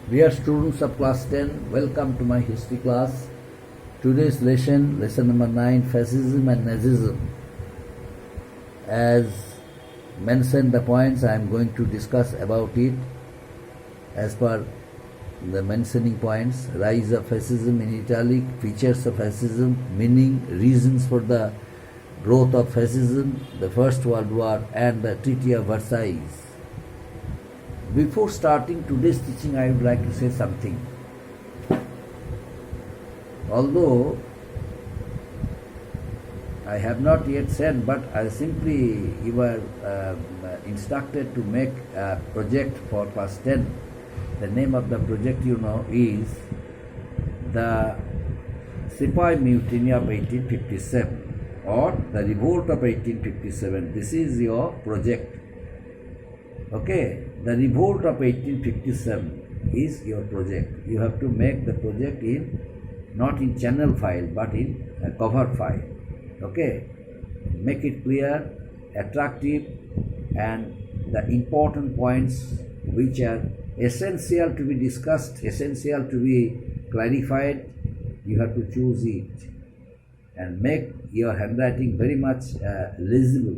Dear students of class 10, welcome to my history class. Today's lesson number 9, Fascism and Nazism. As mentioned the points, I am going to discuss about it as per the mentioning points. Rise of fascism in italic, features of fascism, meaning, reasons for the growth of fascism, the First World War and the Treaty of Versailles. Before starting today's teaching, I would like to say something. Although I have not yet said, but you were instructed to make a project for class 10. The name of the project is the Sepoy Mutiny of 1857 or the Revolt of 1857. This is your project. Okay, the Revolt of 1857 is your project. You have to make the project not in channel file but in a cover file. Okay, make it clear, attractive, and the important points which are essential to be discussed, essential to be clarified, you have to choose it and make your handwriting very much legible,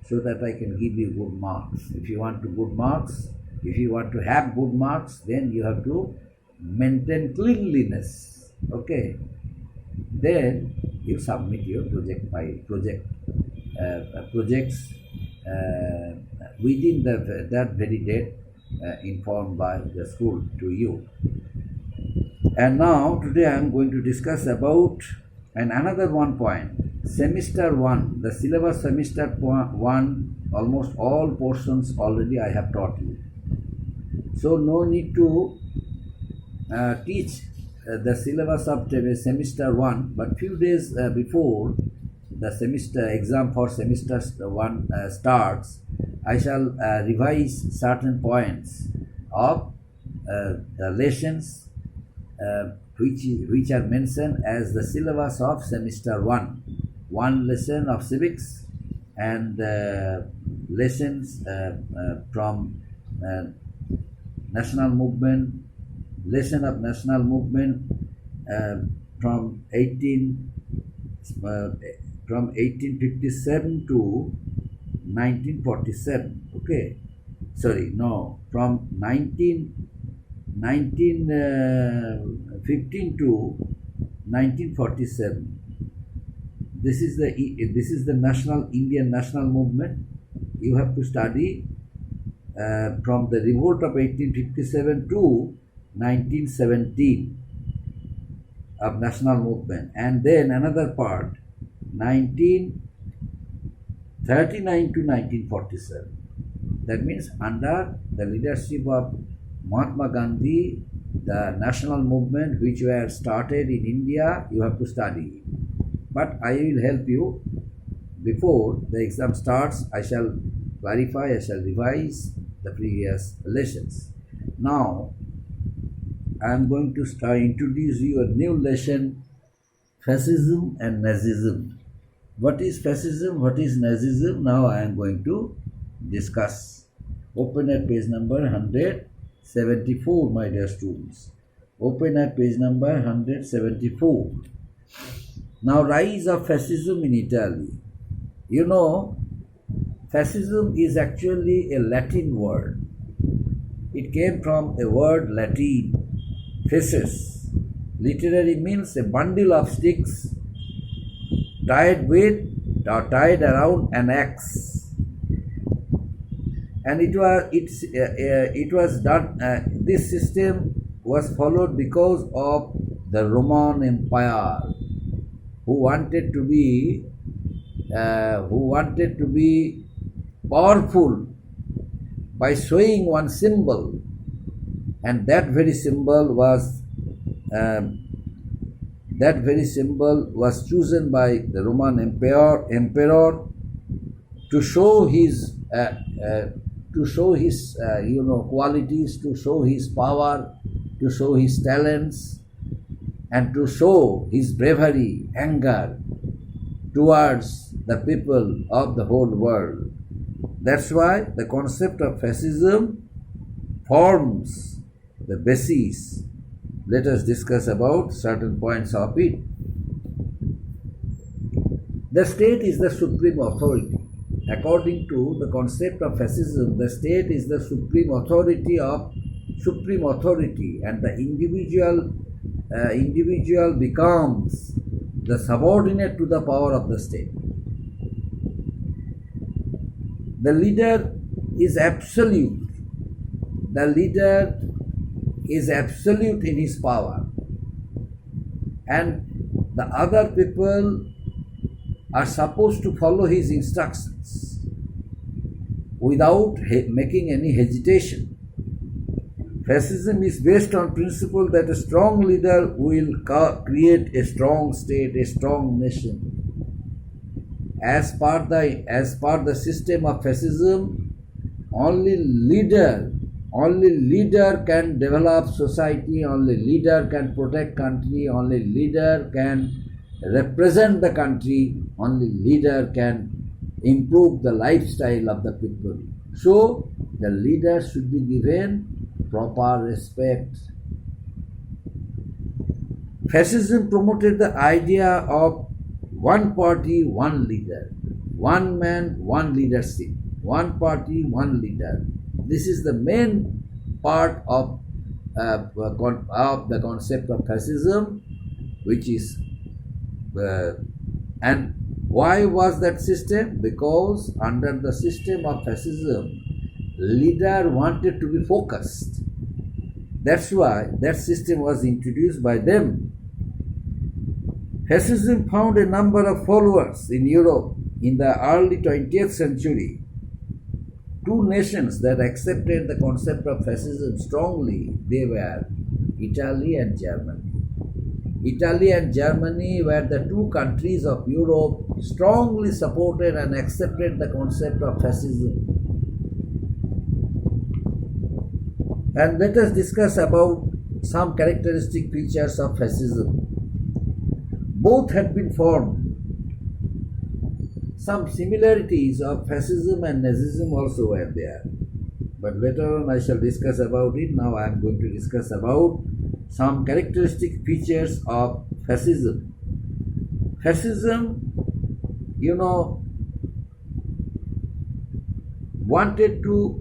so that I can give you good marks. If you want good marks, if you want to have good marks, then you have to maintain cleanliness. Okay. Then you submit your projects within that very date informed by the school to you. And now today I am going to discuss about another one point. Semester 1, the syllabus semester 1, almost all portions already I have taught you. So no need to teach the syllabus of semester 1, but few days before the semester exam for semester 1 starts, I shall revise certain points of the lessons which are mentioned as the syllabus of semester 1. One lesson of civics and lessons from national movement, lesson of national movement from 1857 to 1947. Okay, sorry, no, from 1915 to 1947. This is the national Indian national movement. You have to study from the revolt of 1857 to 1917 of national movement, and then another part 1939 to 1947. That means under the leadership of Mahatma Gandhi, the national movement which were started in India, you have to study. But I will help you. Before the exam starts, I shall clarify, I shall revise the previous lessons. Now, I am going to introduce you a new lesson, Fascism and Nazism. What is fascism? What is Nazism? Now I am going to discuss. Open at page number 174, my dear students. Open at page number 174. Now, rise of fascism in Italy. You know, fascism is actually a Latin word. It came from a word Latin, fasces. Literally means a bundle of sticks tied around an axe. And it was done. This system was followed because of the Roman Empire, who wanted to be powerful by showing one symbol, and that very symbol was chosen by the Roman emperor to show his qualities, to show his power, to show his talents, and to show his bravery, anger towards the people of the whole world. That's why the concept of fascism forms the basis. Let us discuss about certain points of it. The state is the supreme authority. According to the concept of fascism, the state is the supreme authority, and the individual becomes the subordinate to the power of the state. The leader is absolute. The leader is absolute in his power, and the other people are supposed to follow his instructions without making any hesitation. Fascism is based on principle that a strong leader will create a strong state, a strong nation. As per the system of fascism, only leader can develop society, only leader can protect country, only leader can represent the country, only leader can improve the lifestyle of the people. So the leader should be given proper respect. Fascism promoted the idea of one party, one leader, one man, one leadership, one party, one leader. This is the main part of the concept of fascism, which is and why was that system? Because under the system of fascism, leader wanted to be focused. That's why that system was introduced by them. Fascism found a number of followers in Europe in the early 20th century. Two nations that accepted the concept of fascism strongly, they were Italy and Germany. Italy and Germany were the two countries of Europe strongly supported and accepted the concept of fascism. And let us discuss about some characteristic features of fascism. Both had been formed. Some similarities of fascism and Nazism also were there. But later on I shall discuss about it. Now I am going to discuss about some characteristic features of fascism. Fascism, wanted to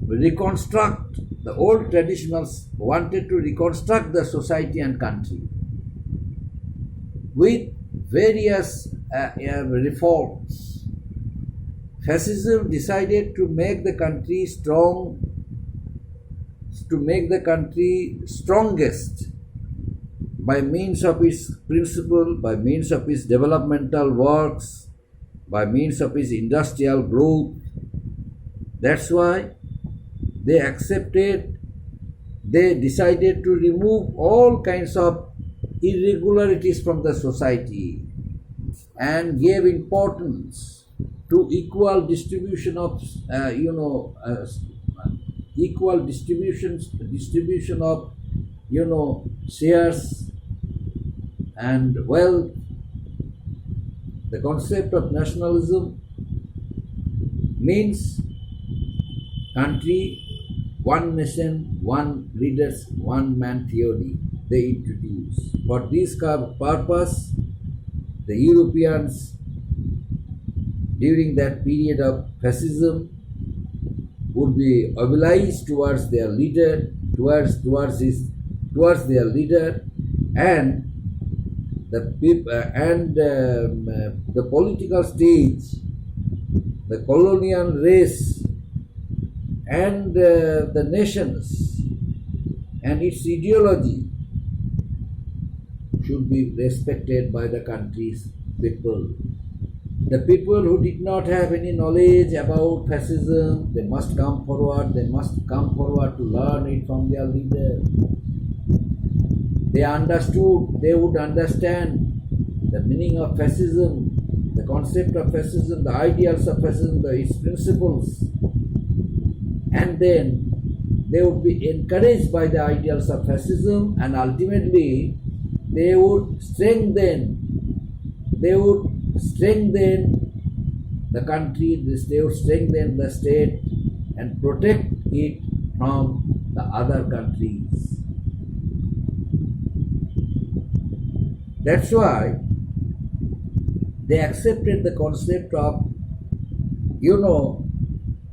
reconstruct the old traditionals, wanted to reconstruct the society and country with various reforms. Fascism decided to make the country strong, to make the country strongest by means of its principle, by means of its developmental works, by means of its industrial growth. That's why they decided to remove all kinds of irregularities from the society and gave importance to equal distribution of distribution of shares and wealth. The concept of nationalism means country, one nation, one leaders, one man theory they introduced. For this purpose, the Europeans during that period of fascism would be obliged towards their leader, towards their leader, and the people and the political stage, the colonial race, and the nations and its ideology should be respected by the country's people. The people who did not have any knowledge about fascism, they must come forward to learn it from their leader. They would understand the meaning of fascism, the concept of fascism, the ideals of fascism, its principles, and then they would be encouraged by the ideals of fascism, and ultimately they would strengthen the country, they would strengthen the state and protect it from the other countries. That's why they accepted the concept of,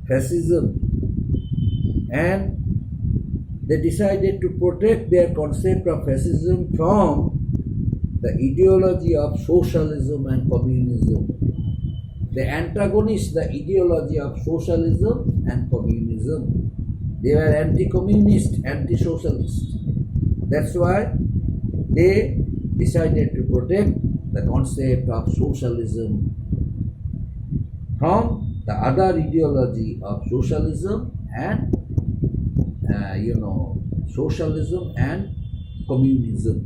fascism, and they decided to protect their concept of fascism from the ideology of socialism and communism. They antagonized the ideology of socialism and communism. They were anti-communist, anti-socialist. That's why they decided to protect the concept of socialism from the other ideology of socialism and socialism and communism.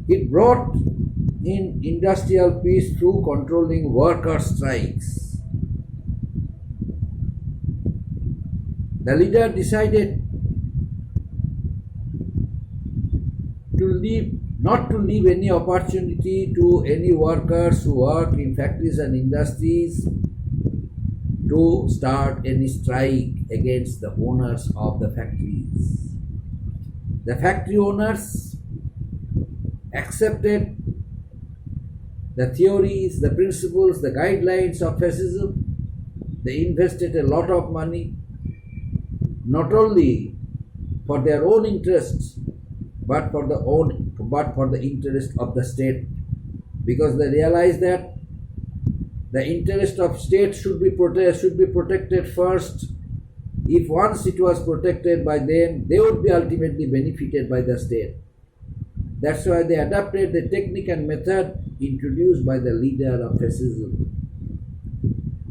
It brought in industrial peace through controlling worker strikes. The leader decided not to leave any opportunity to any workers who work in factories and industries to start any strike against the owners of the factories. The factory owners accepted the theories, the principles, the guidelines of fascism. They invested a lot of money, not only for their own interests, but for the interest of the state, because they realized that the interest of state should be protected first. If once it was protected by them, they would be ultimately benefited by the state. That's why they adopted the technique and method introduced by the leader of fascism,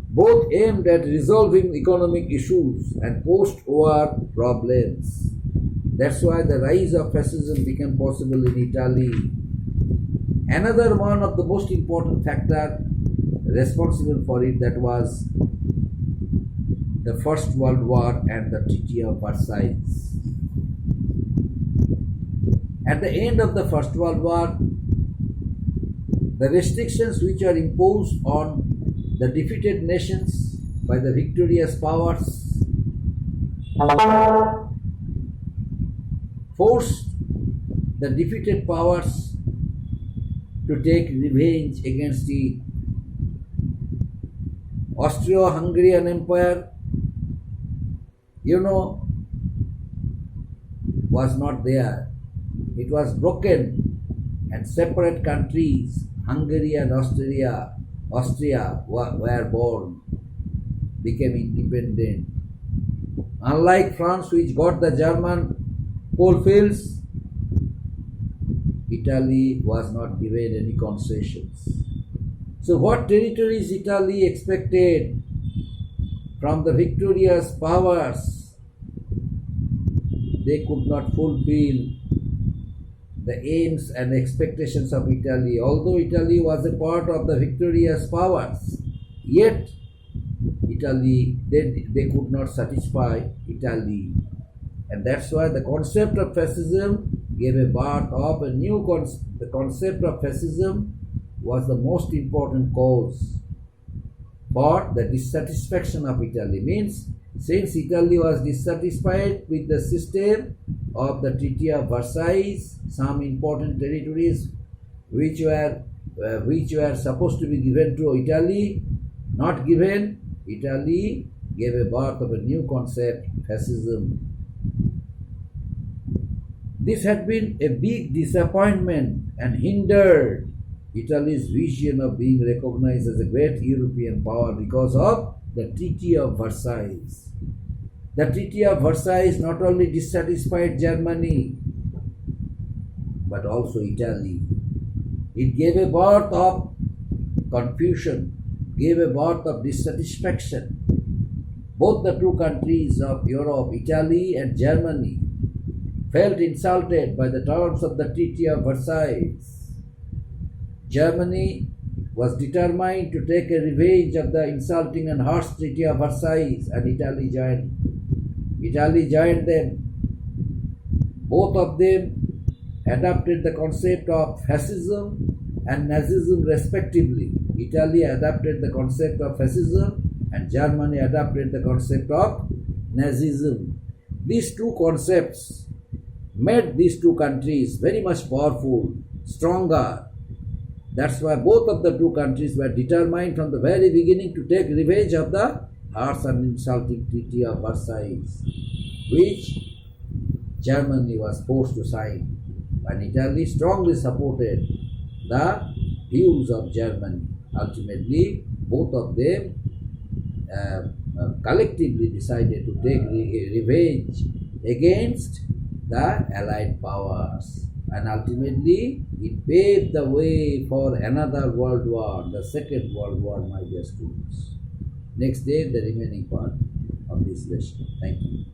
both aimed at resolving economic issues and post-war problems. That's why the rise of fascism became possible in Italy. Another one of the most important factor responsible for it, that was the First World War and the Treaty of Versailles. At the end of the First World War, the restrictions which are imposed on the defeated nations by the victorious powers forced the defeated powers to take revenge against the Austro-Hungarian Empire, was not there. It was broken, and separate countries, Hungary and Austria were born, became independent. Unlike France, which got the German coalfields, Italy was not given any concessions. So what territories Italy expected from the victorious powers, they could not fulfill the aims and expectations of Italy. Although Italy was a part of the victorious powers, yet they could not satisfy Italy. And that's why the concept of fascism gave a birth of a new concept. The concept of fascism was the most important cause for the dissatisfaction of Italy. Means, since Italy was dissatisfied with the system of the Treaty of Versailles, some important territories which were supposed to be given to Italy, not given, Italy gave a birth of a new concept, fascism. This had been a big disappointment and hindered Italy's vision of being recognized as a great European power because of the Treaty of Versailles. The Treaty of Versailles not only dissatisfied Germany, but also Italy. It gave a birth of confusion, gave a birth of dissatisfaction. Both the two countries of Europe, Italy and Germany, felt insulted by the terms of the Treaty of Versailles. Germany was determined to take a revenge of the insulting and harsh Treaty of Versailles, and Italy joined them. Both of them adopted the concept of fascism and Nazism respectively. Italy adopted the concept of fascism and Germany adopted the concept of Nazism. These two concepts made these two countries very much powerful, stronger. That's why both of the two countries were determined from the very beginning to take revenge of the harsh and insulting Treaty of Versailles, which Germany was forced to sign. And Italy strongly supported the views of Germany. Ultimately, both of them collectively decided to take revenge against the Allied powers. And ultimately, it paved the way for another world war, the Second World War, my dear students. Next day, the remaining part of this lesson. Thank you.